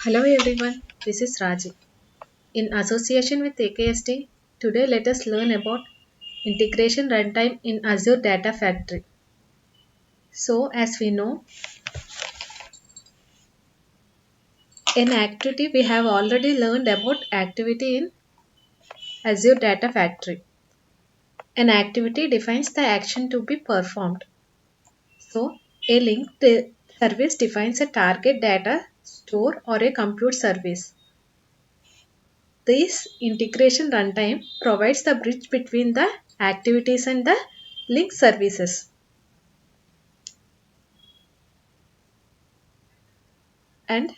Hello everyone, this is Raji. In association with AKST, today let us learn about integration runtime in Azure Data Factory. So, as we know, in activity we have already learned about activity in Azure Data Factory. An activity defines the action to be performed. So, a linked service defines a target data store or a compute service. This integration runtime provides the bridge between the activities and the link services. And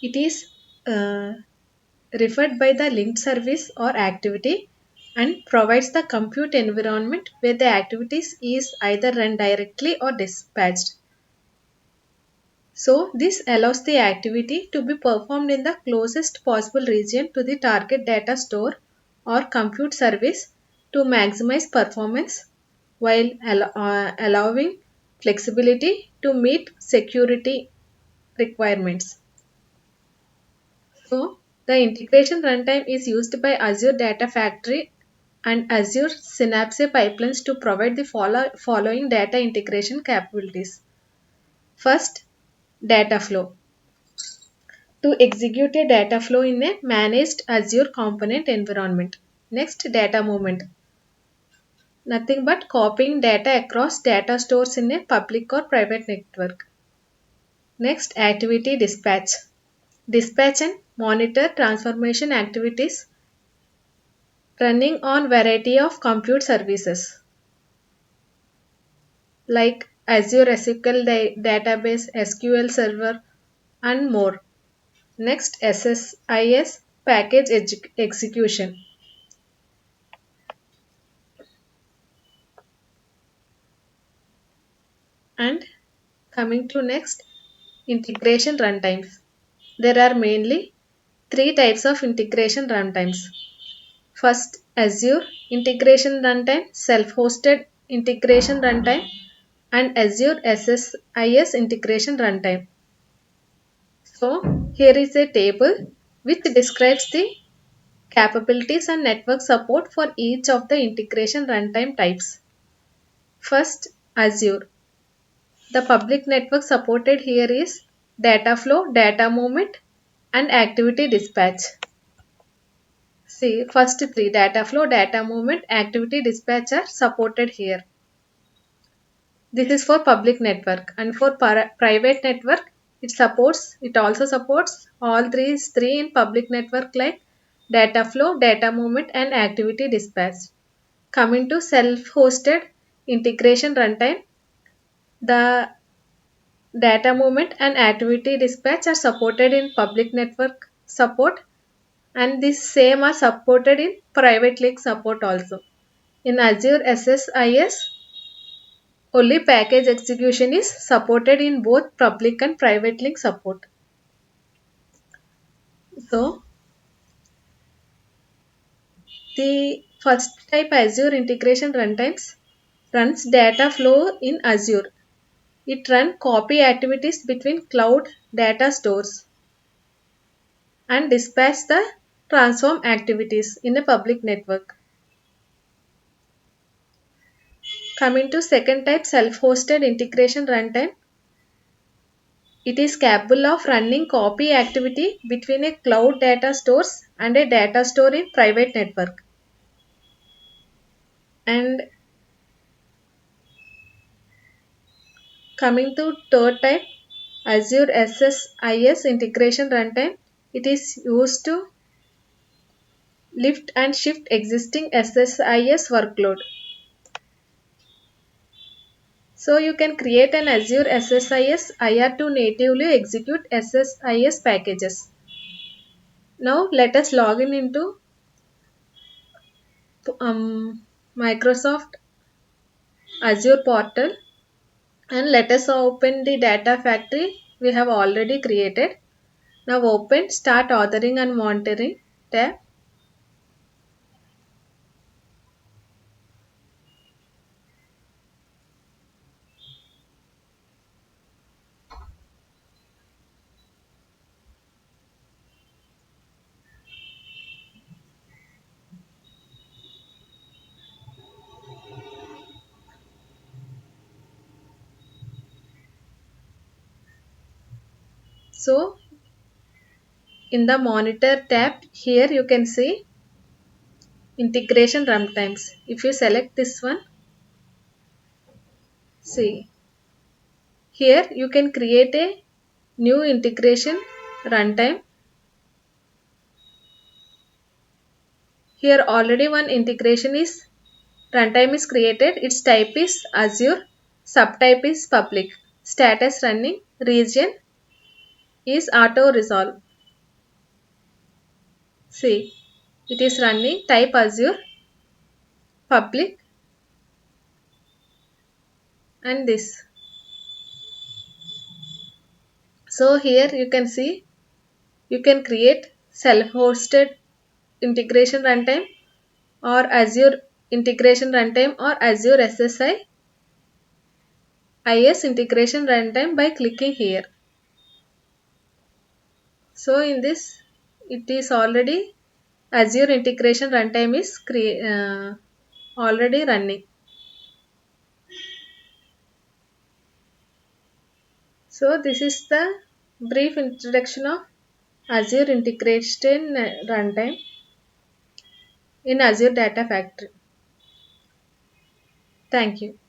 it is uh, referred by the linked service or activity and provides the compute environment where the activities is either run directly or dispatched. So this allows the activity to be performed in the closest possible region to the target data store or compute service to maximize performance while allowing flexibility to meet security requirements. So the integration runtime is used by Azure Data Factory and Azure Synapse pipelines to provide the following data integration capabilities. First, data flow. To execute a data flow in a managed Azure component environment. Next, data movement. Nothing but copying data across data stores in a public or private network. Next, activity dispatch. Dispatch and monitor transformation activities running on variety of compute services like Azure SQL database, SQL Server, and more. Next, SSIS package execution. And coming to next, integration runtimes. There are mainly three types of integration runtimes. First, Azure integration runtime, self-hosted integration runtime, and Azure SSIS integration runtime. So, here is a table which describes the capabilities and network support for each of the integration runtime types. First, Azure. The public network supported here is data flow, data movement, and activity dispatch. See, first three data flow, data movement, activity dispatch are supported here. This is for public network, and for private network, it also supports all three in public network like data flow, data movement, and activity dispatch. Coming to self-hosted integration runtime, the data movement and activity dispatch are supported in public network support, and these same are supported in private link support also. In Azure SSIS, only package execution is supported in both public and private link support. So, the first type Azure integration runtimes runs data flow in Azure. It runs copy activities between cloud data stores and dispatch the transform activities in a public network. Coming to second type self-hosted integration runtime, it is capable of running copy activity between a cloud data stores and a data store in private network. And coming to third type, Azure SSIS integration runtime, it is used to lift and shift existing SSIS workload. So you can create an Azure SSIS IR to natively execute SSIS packages. Now let us log in into Microsoft Azure portal and let us open the data factory we have already created. Now open start authoring and monitoring tab. So in the monitor tab here you can see integration runtimes. If you select this one, see here you can create a new integration runtime. Here already one integration is runtime is created. Its type is Azure, subtype is public, status running, region is auto resolve. See, it is running, type Azure, public, and this. So here you can see you can create self-hosted integration runtime or Azure integration runtime or Azure SSI IS integration runtime by clicking here. So in this it is already Azure integration runtime is already running. So this is the brief introduction of Azure integration runtime in Azure Data Factory. Thank you.